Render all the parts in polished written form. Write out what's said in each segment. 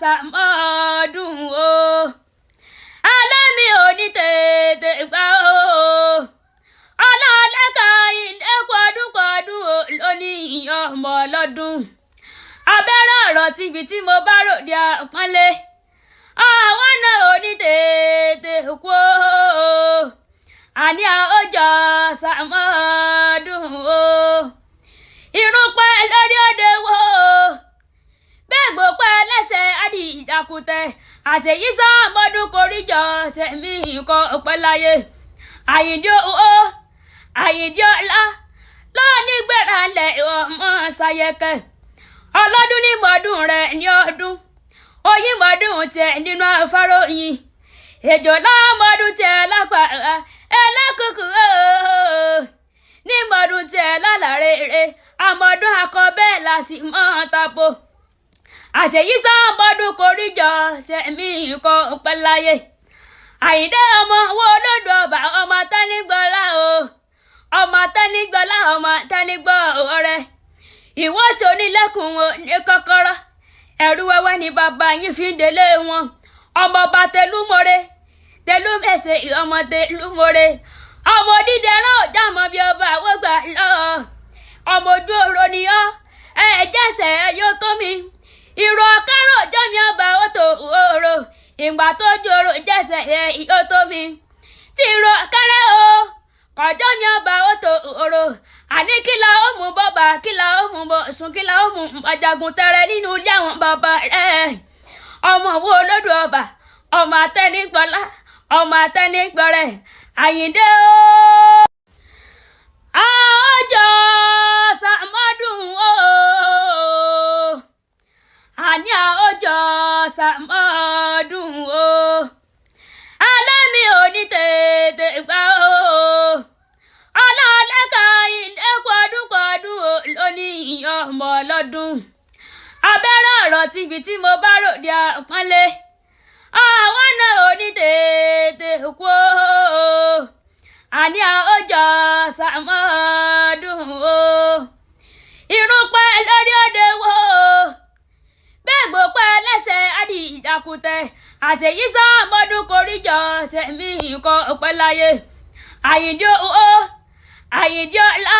sàmọ́dún o alẹ́ mi ò ní tètè gbà o ọlọ́ọ̀lẹ́ka ilé kọdúnkọdún o lónìí ọmọ ọlọ́dún abẹ́rẹ́ ọ̀rọ̀ tìbí tí mo bá ròde àpọ́nlé àwọn náà ò ní tètè kú o àní àójọ sàmọ́dún o irun pẹ́ lórí òde wo bẹ́ẹ̀ gbó pẹ́ lẹ́sẹ̀ àdì ìjàkùtẹ̀ àṣeyí sàmọ́dún koríjọ sẹ́mi nǹkan ọ̀pẹ́ láyé àyíǹde o àyíǹde ọ̀la lọ́ọ̀ní gbéra lẹ̀ ọmọ ṣayẹkẹ ọlọ́dún ní mọ́dún rẹ̀ ní ọdún oyin mọ́dún tẹ̀ nínú afáròyìn èjò lámọ́dún tẹ̀ lápá ẹlẹ́kùkù ní mọ́dún tẹ̀ lálàrere àmọ́dún akọ́bẹ́ làsì mọ́ tapo àṣeyí sàmọ́dún koríjọ sẹ́mi nǹkan ọ̀pẹ́ láyé àyíǹde ọmọ wo lódò ọba ọmọ tẹ́nigbọ́lá o ọmọ tẹ́nigbọ́lá ọmọ tẹ́nigbọ́ ọ̀rẹ́ ìwọ tí onílẹ̀kùn wọn ní kọ́kọ́rọ́ ẹ̀rú wẹ́wẹ́ ni bàbá yín fi ń délé wọn ọmọọba tẹlúmọ́re tẹlúmẹsẹ̀ ọmọ tẹlúmọ́re ọmọ dídẹ̀rán ọjà mọ́ bí ọba àwọ̀gbà lọ ọmọ ojú oró ni ọ́ ẹ̀ẹ́dẹ́sẹ̀ yóò tó mi ìrọ̀ kárọ̀ ọjọ́ mi ọba ó tó òòrò ìgbà tó jòrò jẹ́sẹ̀ yóò tó mi tí ìrọ̀ kárẹ̀ o kọjọ́ mi ọba ó tó òòrò àní kíla ó mú bọ́bà kíla ó mú bọ̀sùn kíla ó mú ajagun tẹrẹ nínú ilé àwọn bàbá rẹ̀ ọmọ wo lódò ọba ọmọ àtẹnigbọ́lá ọmọ àtẹnigbọ́rẹ̀ àyíǹde o àójọ sàmọ́dún o àní àójọ sàmọ́dún o alẹ́ mi ò ní tètè gbà o ọlọ́ọ̀lẹ́ka ilé kọdúnkọdún o lónìí ọmọ ọlọ́dún abẹ́rẹ́ ọ̀rọ̀ tìbí tí mo bá ròde àpọ́nlé àwọn náà ò ní tètè kú o àní àójọ sàmọ́dún o irun pẹ́ lórí òde wo bẹ́ẹ̀ gbó pẹ́ lẹ́sẹ̀ àdì ìjàkùtẹ̀ àṣeyí sàmọ́dún koríjọ sẹ́mi nǹkan ọ̀pẹ́ láyé àyíǹde o àyíǹde ọ̀la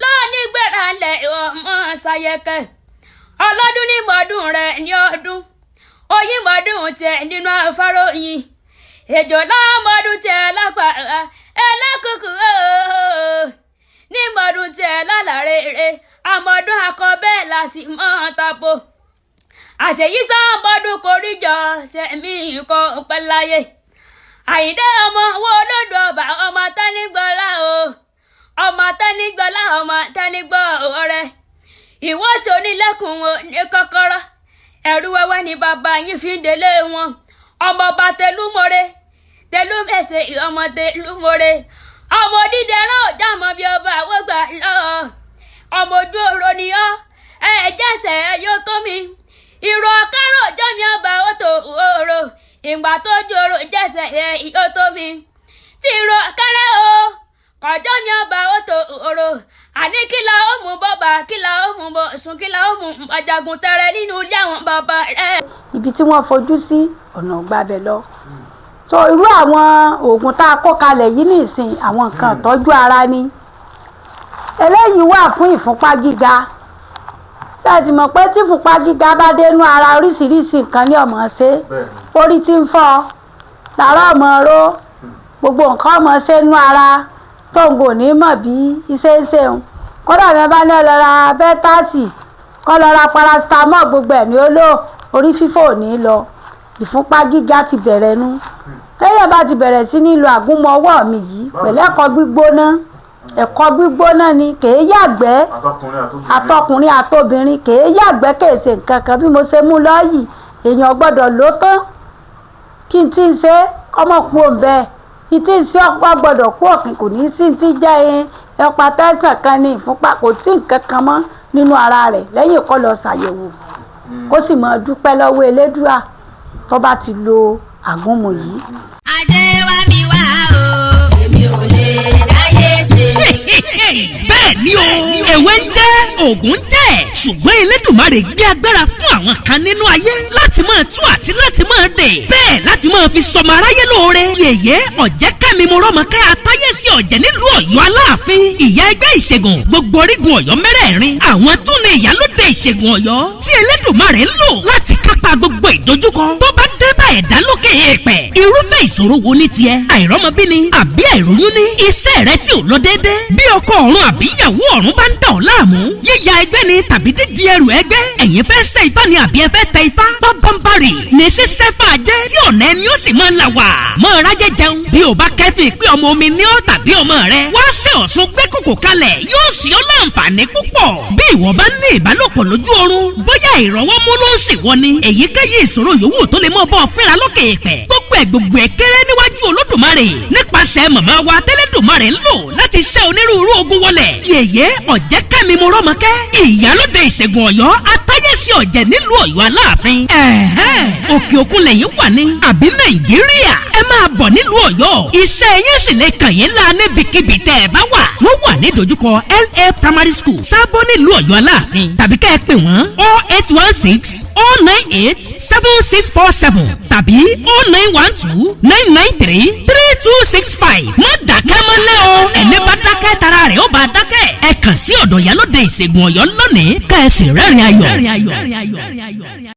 lọ́ọ̀ní gbéra lẹ̀ ọmọ ṣayẹkẹ ọlọ́dún ní mọ́dún rẹ̀ ní ọdún oyin mọ́dún tẹ̀ nínú afáròyìn èjò lámọ́dún tẹ̀ lápá ẹlẹ́kùkù ní mọ́dún tẹ̀ lálàrere àmọ́dún akọ́bẹ́ làsì mọ́ tapo àṣeyí sàmọ́dún koríjọ sẹ́mi nǹkan ọ̀pẹ́ láyé àyíǹde ọmọ wo lódò ọba ọmọ tẹ́nigbọ́lá o ọmọ tẹ́nigbọ́lá ọmọ tẹ́nigbọ́ ọ̀rẹ́ ìwọ tí onílẹ̀kùn wọn ní kọ́kọ́rọ́ ẹ̀rú wẹ́wẹ́ ni bàbá yín fi ń délé wọn ọmọọba tẹlúmọ́re tẹlúmẹsẹ̀ ọmọ tẹlúmọ́re ọmọ dídẹ̀rán ọjà mọ́ bí ọba àwọ̀gbà lọ ọmọ ojú oró ni ọ́ ẹ̀ẹ́dẹ́sẹ̀ yóò tó mi ìrọ̀ kárọ̀ ọjọ́ mi ọba ó tó òòrò ìgbà tó jòrò jẹ́sẹ̀ yóò tó mi tí ìrọ̀ kárẹ̀ o kọjọ́ mi ọba ó tó òòrò àní kíla ó mú bọ́bà kíla ó mú bọ̀sùn kíla ó mú ajagun tẹrẹ nínú ilé àwọn bàbá rẹ̀. ibi tí wọ́n fojú sí ọ̀nà gbàbẹ̀ lọ tó irú àwọn oògùn tá a kó kalẹ̀ yìí nìsín àwọn nǹkan ìtọ́jú ara ni eléyìí wà fún ìfúnpá gíga láti mọ̀ pé tí ìfúnpá gíga bá dénú ara oríṣiríṣi nǹkan ní ọmọ ṣe orí tí ń fọ́ lára ọmọ ró gbogbo nǹkan ọmọ ṣe nú ara tó ń gò ní mọ̀ bí iṣẹ́ ń ṣeun kódà bí wọ́n bá ní ọlọ́ra bẹ́tàsì kọ́ lọ́ra parasitamọ́ gbogbo ẹ̀ ní ó lò orí fífò ò ní lọ ìfúnpá gíga ti bẹ̀rẹ̀ nu tẹ́yẹ̀ bá ti bẹ̀rẹ̀ sí ní lo àgúnmọ̀ ọwọ́ mi yìí pẹ̀lú ẹ̀kọ́ gbígbóná ni kèé yàgbẹ́ àtọkùnrin àtobìnrin kèé yàgbẹ́ kèé ṣe nǹkan kan bí mo ṣe mú lọ yìí èèyàn gbọ́dọ̀ ló tán kí n tí ń ṣe ọmọ kú òǹbẹ kí n tí ń ṣe ọ̀pọ̀ gbọ́dọ̀ kú òkìn kò ní sí ti jẹ́ ẹ̀pà tẹ́sán kan ní ìfúnpá kò sí nǹkan kan mọ́ nínú ara rẹ̀ lẹ́yìn kó lọ ṣàyẹ̀wò kó sì máa dúpẹ́ lọ́wọ́ Elédùà tó bá ti lo àgúnmu yìí. adé wá mi wá o èmi ò lè dáyé ṣe. bẹ́ẹ̀ ni o ewé ń jẹ́ òògùn ń jẹ́ ṣùgbọ́n Elédùmarè gbé agbára fún àwọn kan nínú ayé láti máa tú àti láti máa dè bẹ́ẹ̀ láti máa fi sọmọ aráyé lóore. yèyé ọ̀jẹ̀kẹ́mi mo rọ́mọkẹ́ atáyé sí ọ̀jẹ̀ nílùú Ọ̀yọ́ Aláàfin ìyá ẹgbẹ́ ìṣègùn gbogbo orígun Ọ̀yọ́ mẹ́rẹ̀ẹ̀rin àwọn tún ní ìyálóde ìṣègùn Ọ̀yọ́ tí Elédùmarè ń lò láti kápá gbogbo ìdojúkọ tó bá dé bá ẹ̀dá lókè èèpẹ̀. irúfẹ́ ìṣòro wo ní tiẹ̀ àìrọ́mọbíni àbí àìróyún ní iṣẹ́ rẹ tí ò lọ déédé bí ọkọ ọ̀run àbí ìyàwó ọ̀run bá ń dà ọ́ láàmú yíya ẹgbẹ́ ni tàbí dídí ẹrù ẹgbẹ́ ẹ̀yin fẹ́ ṣe ifá ni àbí ẹ fẹ́ tẹ ifá bábánbárì ní ṣíṣẹ́ fàájẹ́ tí ọ̀nà ẹni ó sì máa ń là wà mọ́ rájẹ́ jẹun bí ò bá kẹ́fìn pé ọmọ omi ní ọ́ tàbí ọmọ rẹ wá ṣe Ọ̀ṣun gbé kòkò kalẹ̀ yóò sì ọ́ láǹfààní púpọ̀ bí ìwọ bá ní ìbálòpọ̀ lójú oorun bóyá ìrọwọ́mú ló ń ṣèwọ ni èyíkéyìí ìṣòro yòówù tó lè mọ́ bọ́ fínra lókè èèpẹ̀ gbogbo ẹ̀ kéré níwájú Olódùmarè nípasẹ̀ màmá wa tẹ́lẹ̀dùmarè ń lò láti ṣẹ́ onírúurú ogun wọlẹ̀ yèyé ọ̀jẹ̀kẹ́mi mo rọ́mọkẹ́ ìyálóde ìṣègùn Ọ̀yọ́ atáyẹ̀sí ọ̀jẹ̀ nílùú Ọ̀yọ́ Aláàfin òkè òkun lẹ́yìn wà ní àbí Nàìjíríà ẹ máa bọ̀ nílùú Ọ̀yọ́ iṣẹ́ yín sì lè kàn yín lá níbikíbi tẹ́ ẹ bá wà wọ́n wà ní dojúkọ LA Primary School Sábó nílùú Ọ̀yọ́ Aláàfin tàbí kẹ́ ẹ pè wọ́n 08160987647 tàbí 09129933265 má dákẹ́ mọ́lẹ́ o ẹni bá dákẹ́ tara rẹ̀ ó bá dákẹ́ ẹ kàn sí ọ̀dọ̀ ìyálóde ìṣègùn Ọ̀yọ́ lónìí ká ẹ sì rẹ́rìn ayọ̀.